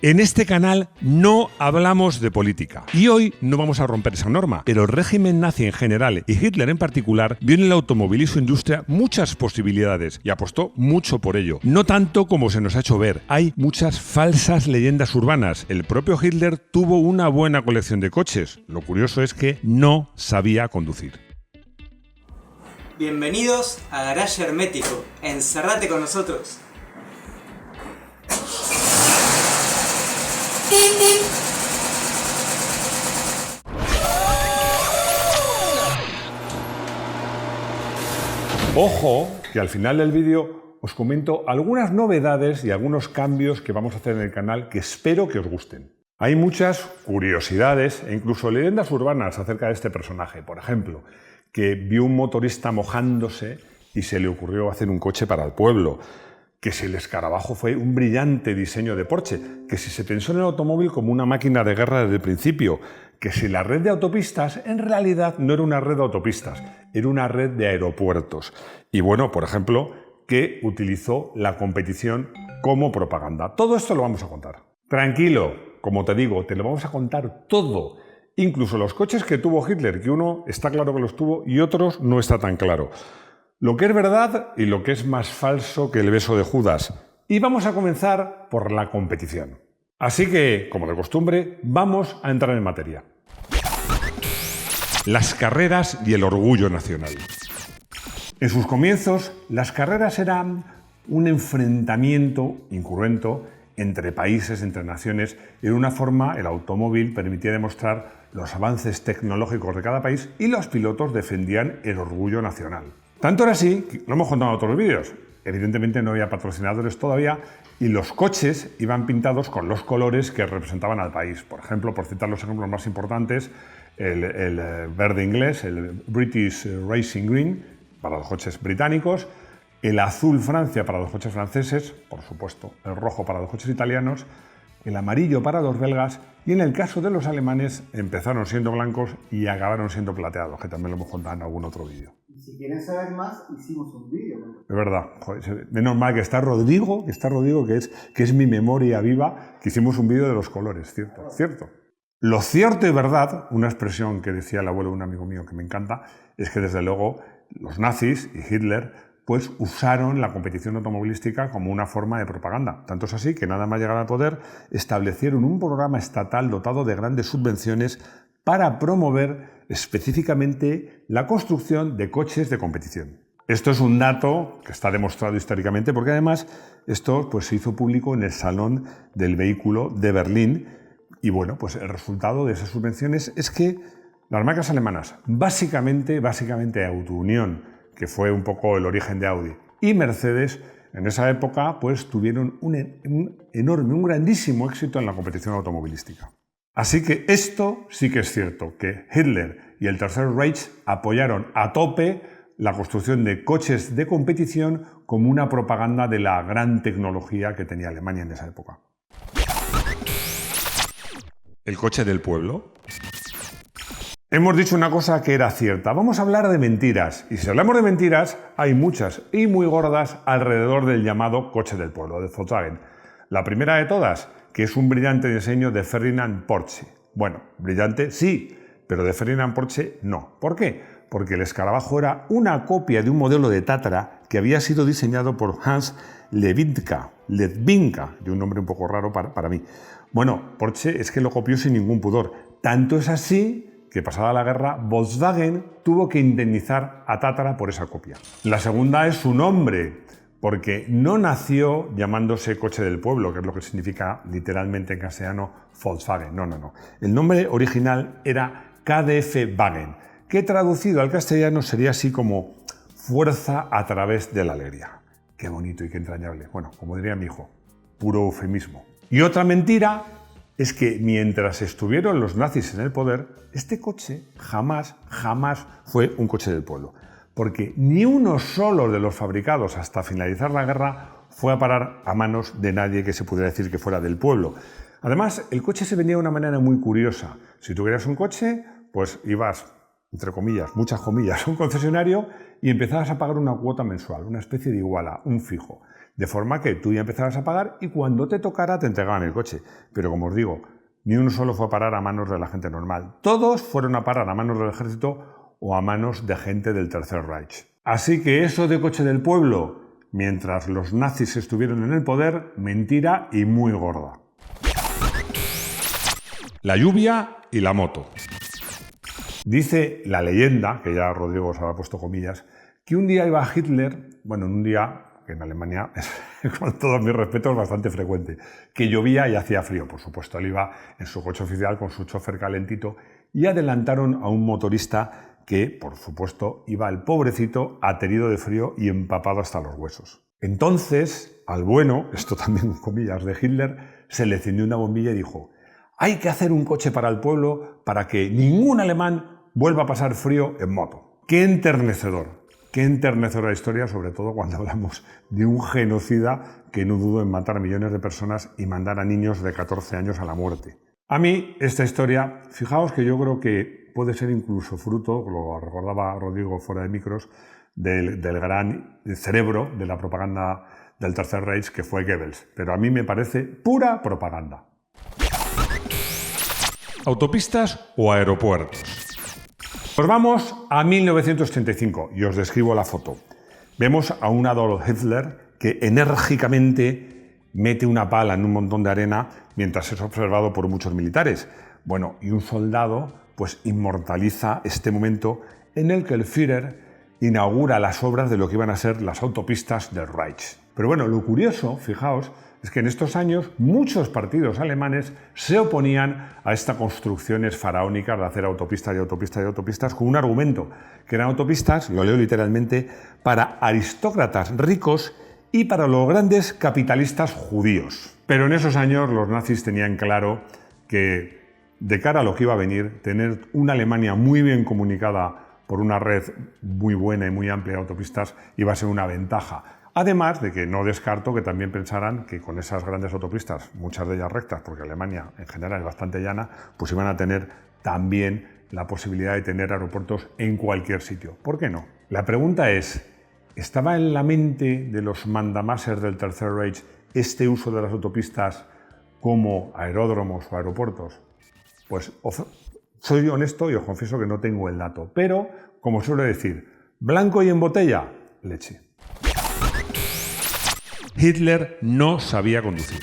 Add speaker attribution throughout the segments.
Speaker 1: En este canal no hablamos de política y hoy no vamos a romper esa norma, pero el régimen nazi en general y Hitler en particular vio en el automóvil y su industria muchas posibilidades y apostó mucho por ello. No tanto como se nos ha hecho ver, hay muchas falsas leyendas urbanas. El propio Hitler tuvo una buena colección de coches, lo curioso es que no sabía conducir.
Speaker 2: Bienvenidos a Garage Hermético, encerrate con nosotros.
Speaker 1: Ojo, que al final del vídeo os comento algunas novedades y algunos cambios que vamos a hacer en el canal que espero que os gusten. Hay muchas curiosidades e incluso leyendas urbanas acerca de este personaje. Por ejemplo, que vio un motorista mojándose y se le ocurrió hacer un coche para el pueblo. Que si el escarabajo fue un brillante diseño de Porsche, que si se pensó en el automóvil como una máquina de guerra desde el principio, que si la red de autopistas en realidad no era una red de autopistas, era una red de aeropuertos. Y bueno, por ejemplo, que utilizó la competición como propaganda. Todo esto lo vamos a contar. Tranquilo, como te digo, te lo vamos a contar todo. Incluso los coches que tuvo Hitler, que uno está claro que los tuvo y otros no está tan claro. Lo que es verdad y lo que es más falso que el beso de Judas. Y vamos a comenzar por la competición. Así que, como de costumbre, vamos a entrar en materia. Las carreras y el orgullo nacional. En sus comienzos, las carreras eran un enfrentamiento incruento entre países, entre naciones. En una forma, el automóvil permitía demostrar los avances tecnológicos de cada país y los pilotos defendían el orgullo nacional. Tanto era así, que lo hemos contado en otros vídeos, evidentemente no había patrocinadores todavía y los coches iban pintados con los colores que representaban al país. Por ejemplo, por citar los ejemplos más importantes, el verde inglés, el British Racing Green para los coches británicos, el azul Francia para los coches franceses, por supuesto, el rojo para los coches italianos, el amarillo para los belgas y en el caso de los alemanes empezaron siendo blancos y acabaron siendo plateados, que también lo hemos contado en algún otro vídeo.
Speaker 3: Si quieren saber más, hicimos un vídeo.
Speaker 1: Es verdad, joder, menos mal que está Rodrigo, que es mi memoria viva, que hicimos un vídeo de los colores, cierto. Lo cierto y verdad, una expresión que decía el abuelo de un amigo mío que me encanta, es que desde luego los nazis y Hitler pues usaron la competición automovilística como una forma de propaganda. Tanto es así que nada más llegar al poder establecieron un programa estatal dotado de grandes subvenciones para promover específicamente la construcción de coches de competición. Esto es un dato que está demostrado históricamente porque además esto pues, se hizo público en el Salón del Vehículo de Berlín y bueno, pues el resultado de esas subvenciones es que las marcas alemanas, básicamente Auto Unión, que fue un poco el origen de Audi, y Mercedes, en esa época, pues tuvieron un grandísimo éxito en la competición automovilística. Así que esto sí que es cierto, que Hitler y el Tercer Reich apoyaron a tope la construcción de coches de competición como una propaganda de la gran tecnología que tenía Alemania en esa época. ¿El coche del pueblo? Hemos dicho una cosa que era cierta. Vamos a hablar de mentiras. Y si hablamos de mentiras, hay muchas y muy gordas alrededor del llamado coche del pueblo, de Volkswagen. La primera de todas, que es un brillante diseño de Ferdinand Porsche. Bueno, brillante sí, pero de Ferdinand Porsche no. ¿Por qué? Porque el escarabajo era una copia de un modelo de Tatra que había sido diseñado por Hans Ledwinka, de un nombre un poco raro para mí. Bueno, Porsche es que lo copió sin ningún pudor. Tanto es así que pasada la guerra, Volkswagen tuvo que indemnizar a Tatra por esa copia. La segunda es su nombre, porque no nació llamándose coche del pueblo, que es lo que significa literalmente en castellano Volkswagen. No. El nombre original era KDF-Wagen, que traducido al castellano sería así como fuerza a través de la alegría. Qué bonito y qué entrañable. Bueno, como diría mi hijo, puro eufemismo. Y otra mentira es que mientras estuvieron los nazis en el poder, este coche jamás fue un coche del pueblo. Porque ni uno solo de los fabricados hasta finalizar la guerra fue a parar a manos de nadie que se pudiera decir que fuera del pueblo. Además, el coche se vendía de una manera muy curiosa. Si tú querías un coche, pues ibas entre comillas, muchas comillas, un concesionario y empezabas a pagar una cuota mensual, una especie de iguala, un fijo. De forma que tú ya empezabas a pagar y cuando te tocara te entregaban el coche. Pero como os digo, ni uno solo fue a parar a manos de la gente normal. Todos fueron a parar a manos del ejército o a manos de gente del Tercer Reich. Así que eso de coche del pueblo, mientras los nazis estuvieron en el poder, mentira y muy gorda. La lluvia y la moto. Dice la leyenda, que ya Rodrigo os habrá puesto comillas, que un día iba Hitler, bueno, en un día que en Alemania es, con todos mis respetos, bastante frecuente, que llovía y hacía frío. Por supuesto, él iba en su coche oficial con su chofer calentito y adelantaron a un motorista que, por supuesto, iba el pobrecito aterido de frío y empapado hasta los huesos. Entonces, al bueno, esto también comillas de Hitler, se le encendió una bombilla y dijo: hay que hacer un coche para el pueblo para que ningún alemán vuelva a pasar frío en moto. ¡Qué enternecedor! ¡Qué enternecedora historia, sobre todo cuando hablamos de un genocida que no dudó en matar a millones de personas y mandar a niños de 14 años a la muerte! A mí, esta historia, fijaos que yo creo que puede ser incluso fruto, lo recordaba Rodrigo fuera de micros, del gran cerebro de la propaganda del Tercer Reich, que fue Goebbels. Pero a mí me parece pura propaganda. ¿Autopistas o aeropuertos? Pues vamos a 1935 y os describo la foto. Vemos a un Adolf Hitler que enérgicamente mete una pala en un montón de arena mientras es observado por muchos militares. Bueno, y un soldado pues inmortaliza este momento en el que el Führer inaugura las obras de lo que iban a ser las autopistas del Reich. Pero bueno, lo curioso, fijaos, es que en estos años muchos partidos alemanes se oponían a estas construcciones faraónicas de hacer autopistas y autopistas y autopistas con un argumento, que eran autopistas, lo leo literalmente, para aristócratas ricos y para los grandes capitalistas judíos. Pero en esos años los nazis tenían claro que, de cara a lo que iba a venir, tener una Alemania muy bien comunicada por una red muy buena y muy amplia de autopistas iba a ser una ventaja. Además de que no descarto que también pensaran que con esas grandes autopistas, muchas de ellas rectas, porque Alemania en general es bastante llana, pues iban a tener también la posibilidad de tener aeropuertos en cualquier sitio. ¿Por qué no? La pregunta es, ¿estaba en la mente de los mandamases del Tercer Reich este uso de las autopistas como aeródromos o aeropuertos? Pues soy honesto y os confieso que no tengo el dato, pero, como suelo decir, blanco y en botella, leche. Hitler no sabía conducir.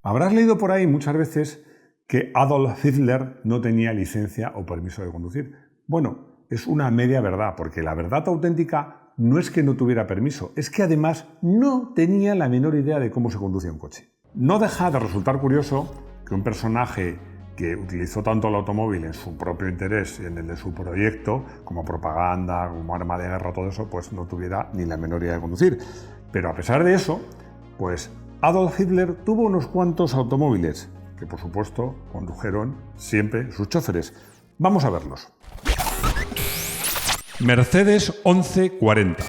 Speaker 1: Habrás leído por ahí muchas veces que Adolf Hitler no tenía licencia o permiso de conducir. Bueno, es una media verdad, porque la verdad auténtica no es que no tuviera permiso, es que además no tenía la menor idea de cómo se conduce un coche. No deja de resultar curioso que un personaje que utilizó tanto el automóvil en su propio interés y en el de su proyecto, como propaganda, como arma de guerra, todo eso, pues no tuviera ni la menor idea de conducir. Pero a pesar de eso, pues Adolf Hitler tuvo unos cuantos automóviles, que por supuesto condujeron siempre sus choferes. Vamos a verlos. Mercedes 1140.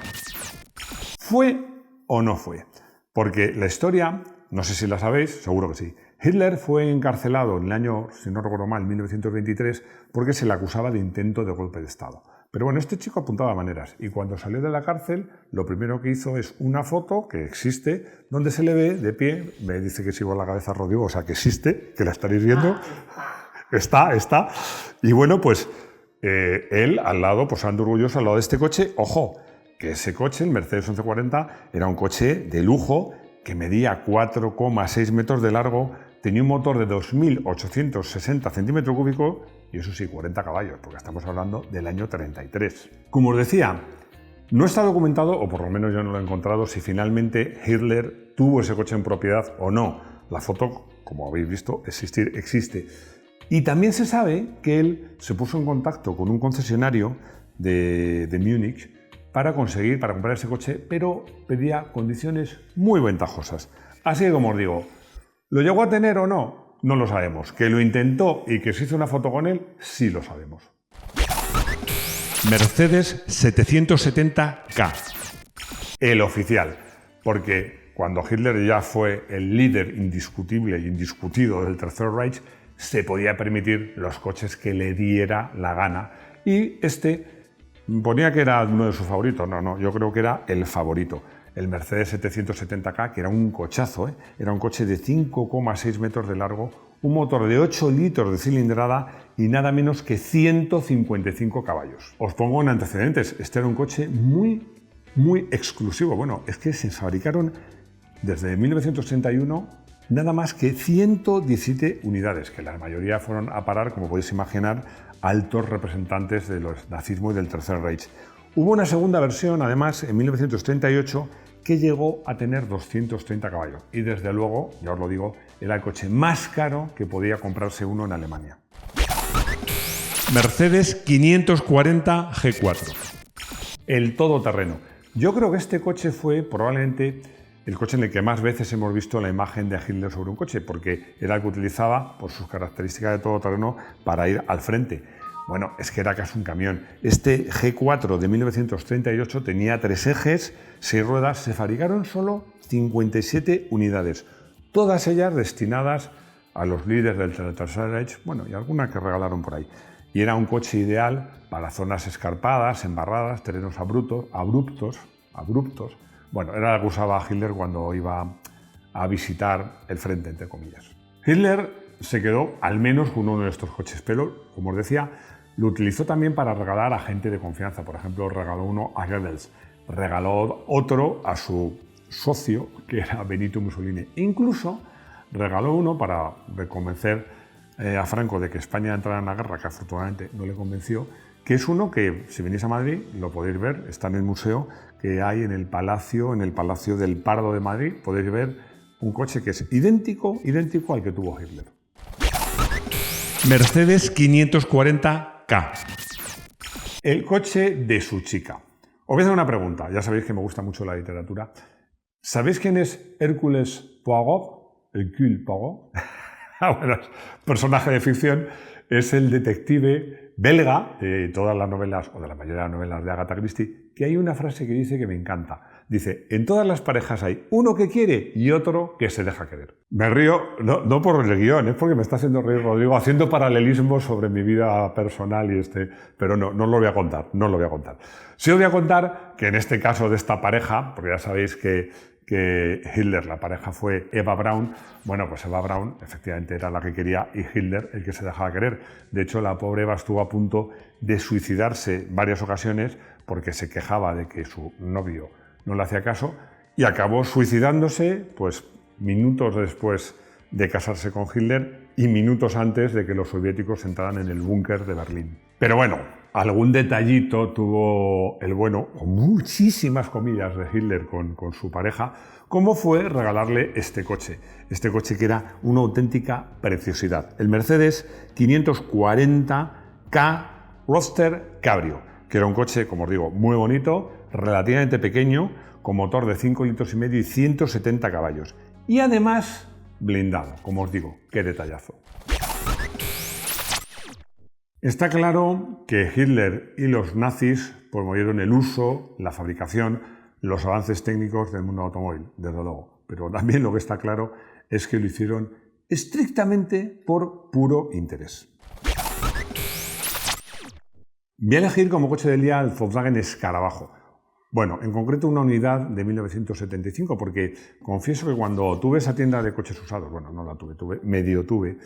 Speaker 1: ¿Fue o no fue? Porque la historia, no sé si la sabéis, seguro que sí. Hitler fue encarcelado en el año, si no recuerdo mal, 1923, porque se le acusaba de intento de golpe de Estado. Pero bueno, este chico apuntaba maneras y cuando salió de la cárcel, lo primero que hizo es una foto que existe, donde se le ve de pie, me dice que sigo la cabeza Rodrigo, o sea que existe, que la estaréis viendo, está, y bueno, pues él al lado, posando orgulloso al lado de este coche, ojo, que ese coche, el Mercedes 1140, era un coche de lujo que medía 4,6 metros de largo, tenía un motor de 2.860 centímetros cúbicos y eso sí, 40 caballos, porque estamos hablando del año 33. Como os decía, no está documentado, o por lo menos yo no lo he encontrado, si finalmente Hitler tuvo ese coche en propiedad o no. La foto, como habéis visto, existe. Y también se sabe que él se puso en contacto con un concesionario de Múnich para comprar ese coche, pero pedía condiciones muy ventajosas. Así que, como os digo, ¿lo llegó a tener o no? No lo sabemos. ¿Que lo intentó y que se hizo una foto con él? Sí lo sabemos. Mercedes 770K. El oficial. Porque cuando Hitler ya fue el líder indiscutible e indiscutido del Tercer Reich, se podía permitir los coches que le diera la gana Y este ponía que era uno de sus favoritos. No, yo creo que era el favorito. El Mercedes 770K, que era un cochazo, ¿eh? Era un coche de 5,6 metros de largo, un motor de 8 litros de cilindrada y nada menos que 155 caballos. Os pongo en antecedentes, este era un coche muy exclusivo. Bueno, es que se fabricaron desde 1931 nada más que 117 unidades, que la mayoría fueron a parar, como podéis imaginar, a altos representantes del nazismo y del Tercer Reich. Hubo una segunda versión, además, en 1938, que llegó a tener 230 caballos. Y desde luego, ya os lo digo, era el coche más caro que podía comprarse uno en Alemania. Mercedes 540 G4. El todoterreno. Yo creo que este coche fue probablemente el coche en el que más veces hemos visto la imagen de Hitler sobre un coche, porque era el que utilizaba, por sus características de todoterreno, para ir al frente. Bueno, es que era casi un camión. Este G4 de 1938 tenía 3 ejes, 6 ruedas, se fabricaron solo 57 unidades, todas ellas destinadas a los líderes del Tercer Reich, bueno, y alguna que regalaron por ahí. Y era un coche ideal para zonas escarpadas, embarradas, terrenos abruptos. Bueno, era lo que usaba Hitler cuando iba a visitar el frente, entre comillas. Hitler se quedó al menos con uno de estos coches, pero, como os decía, lo utilizó también para regalar a gente de confianza. Por ejemplo, regaló uno a Goebbels, regaló otro a su socio, que era Benito Mussolini. E incluso regaló uno para convencer a Franco de que España entrara en la guerra, que afortunadamente no le convenció, que es uno que, si venís a Madrid, lo podéis ver, está en el museo que hay en el Palacio del Pardo de Madrid. Podéis ver un coche que es idéntico al que tuvo Hitler. Mercedes 540K. El coche de su chica. Os voy a hacer una pregunta, ya sabéis que me gusta mucho la literatura. ¿Sabéis quién es Hércules Poirot? Hercule Poirot. Bueno, personaje de ficción, es el detective belga de todas las novelas, o de la mayoría de las novelas de Agatha Christie, que hay una frase que dice que me encanta. Dice, en todas las parejas hay uno que quiere y otro que se deja querer. Me río, no por el guión, es porque me está haciendo reír Rodrigo, haciendo paralelismos sobre mi vida personal y pero no lo voy a contar, Sí os voy a contar que en este caso de esta pareja, porque ya sabéis que Hitler, la pareja fue Eva Braun. Bueno, pues Eva Braun efectivamente era la que quería y Hitler el que se dejaba querer. De hecho, la pobre Eva estuvo a punto de suicidarse varias ocasiones porque se quejaba de que su novio no le hacía caso y acabó suicidándose pues minutos después de casarse con Hitler y minutos antes de que los soviéticos entraran en el búnker de Berlín. Pero bueno, algún detallito tuvo el bueno, con muchísimas comillas, de Hitler con su pareja, como fue regalarle este coche que era una auténtica preciosidad, el Mercedes 540K Roadster Cabrio, que era un coche, como os digo, muy bonito, relativamente pequeño, con motor de 5,5 litros y 170 caballos. Y además blindado, como os digo, qué detallazo. Está claro que Hitler y los nazis promovieron el uso, la fabricación, los avances técnicos del mundo automóvil, desde luego. Pero también lo que está claro es que lo hicieron estrictamente por puro interés. Voy a elegir como coche del día el Volkswagen Escarabajo. Bueno, en concreto una unidad de 1975, porque confieso que cuando tuve esa tienda de coches usados, bueno, no la tuve, medio tuve,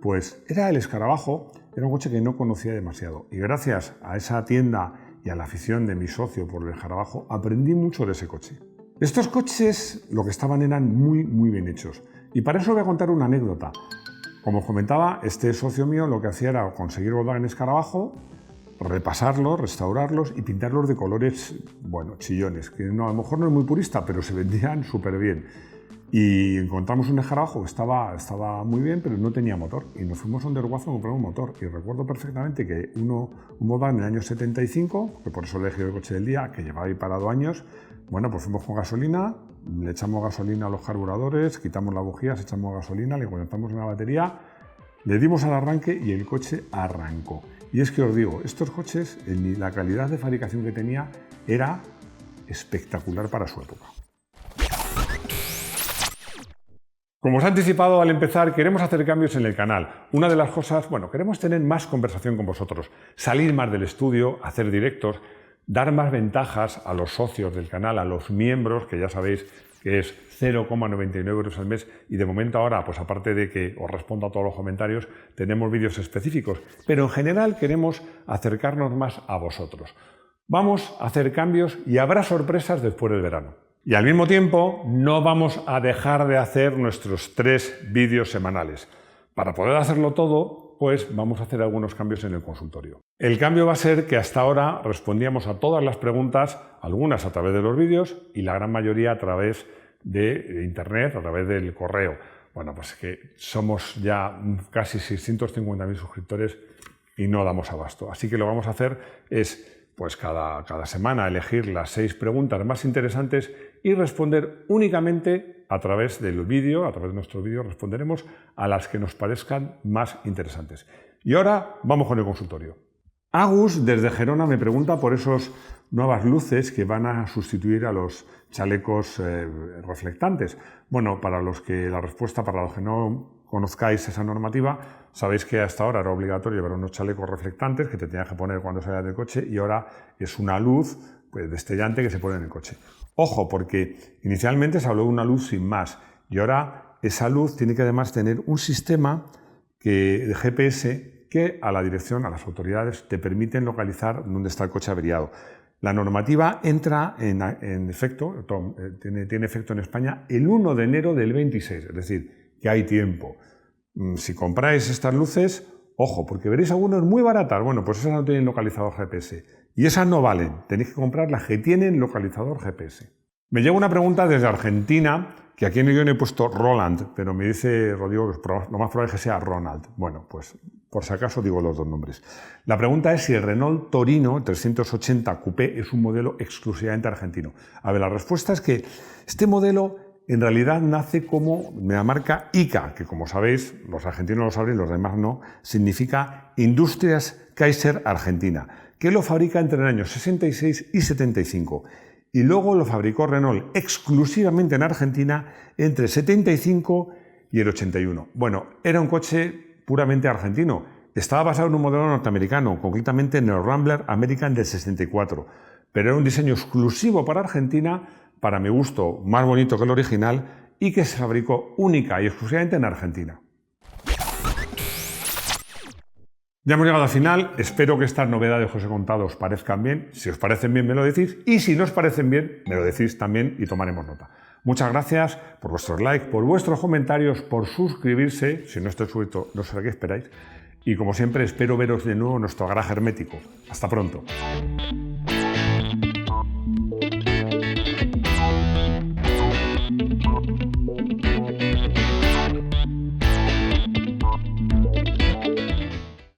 Speaker 1: pues era el Escarabajo, era un coche que no conocía demasiado. Y gracias a esa tienda y a la afición de mi socio por el Escarabajo, aprendí mucho de ese coche. Estos coches, lo que estaban eran muy bien hechos. Y para eso voy a contar una anécdota. Como os comentaba, este socio mío lo que hacía era conseguir Volkswagen Escarabajo, repasarlos, restaurarlos y pintarlos de colores, bueno, chillones, que no, a lo mejor no es muy purista, pero se vendían súper bien. Y encontramos un Escarabajo que estaba muy bien, pero no tenía motor. Y nos fuimos a Underwazo a comprar un motor. Y recuerdo perfectamente que un Volkswagen en el año 75, que por eso elegí el coche del día, que llevaba ahí parado años, bueno, pues fuimos con gasolina, le echamos gasolina a los carburadores, quitamos las bujías, echamos gasolina, le conectamos una batería, le dimos al arranque y el coche arrancó. Y es que os digo, estos coches, la calidad de fabricación que tenía era espectacular para su época. Como os he anticipado al empezar, queremos hacer cambios en el canal. Una de las cosas, queremos tener más conversación con vosotros, salir más del estudio, hacer directos, dar más ventajas a los socios del canal, a los miembros, que ya sabéis que es 0,99 euros al mes, y de momento ahora, pues aparte de que os respondo a todos los comentarios, tenemos vídeos específicos, pero en general queremos acercarnos más a vosotros. Vamos a hacer cambios y habrá sorpresas después del verano. Y al mismo tiempo no vamos a dejar de hacer nuestros 3 vídeos semanales. Para poder hacerlo todo, pues vamos a hacer algunos cambios en el consultorio. El cambio va a ser que hasta ahora respondíamos a todas las preguntas, algunas a través de los vídeos y la gran mayoría a través de internet, a través del correo. Bueno, pues que somos ya casi 650.000 suscriptores y no damos abasto. Así que lo que vamos a hacer es pues cada semana elegir las 6 preguntas más interesantes y responder únicamente a través del vídeo, a través de nuestro vídeo, responderemos a las que nos parezcan más interesantes. Y ahora vamos con el consultorio. Agus, desde Gerona, me pregunta por esas nuevas luces que van a sustituir a los chalecos reflectantes. Bueno, para los que no conozcáis esa normativa, sabéis que hasta ahora era obligatorio llevar unos chalecos reflectantes que te tenías que poner cuando salías del coche y ahora es una luz destellante que se pone en el coche. Ojo, porque inicialmente se habló de una luz sin más y ahora esa luz tiene que además tener un sistema de GPS que a la dirección, a las autoridades, te permiten localizar dónde está el coche averiado. La normativa entra en efecto, tiene efecto en España el 1 de enero del 26, es decir, que hay tiempo. Si compráis estas luces, ojo, porque veréis algunas muy baratas. Bueno, pues esas no tienen localizador GPS. Y esas no valen. Tenéis que comprar las que tienen localizador GPS. Me llega una pregunta desde Argentina, que aquí en el guión he puesto Roland, pero me dice Rodrigo que lo más probable es que sea Ronald. Bueno, pues por si acaso digo los 2 nombres. La pregunta es si el Renault Torino 380 Coupé es un modelo exclusivamente argentino. A ver, la respuesta es que este modelo en realidad nace como la marca ICA, que como sabéis, los argentinos lo saben y los demás no, significa Industrias Kaiser Argentina, que lo fabrica entre el año 66 y 75. Y luego lo fabricó Renault exclusivamente en Argentina entre el 75 y el 81. Bueno, era un coche puramente argentino. Estaba basado en un modelo norteamericano, concretamente en el Rambler American del 64. Pero era un diseño exclusivo para Argentina, para mi gusto más bonito que el original, y que se fabricó única y exclusivamente en Argentina. Ya hemos llegado al final, espero que estas novedades que os he contado os parezcan bien. Si os parecen bien me lo decís y si no os parecen bien me lo decís también y tomaremos nota. Muchas gracias por vuestros likes, por vuestros comentarios, por suscribirse. Si no estáis suscritos no sé qué esperáis. Y como siempre espero veros de nuevo en nuestro garaje hermético. Hasta pronto.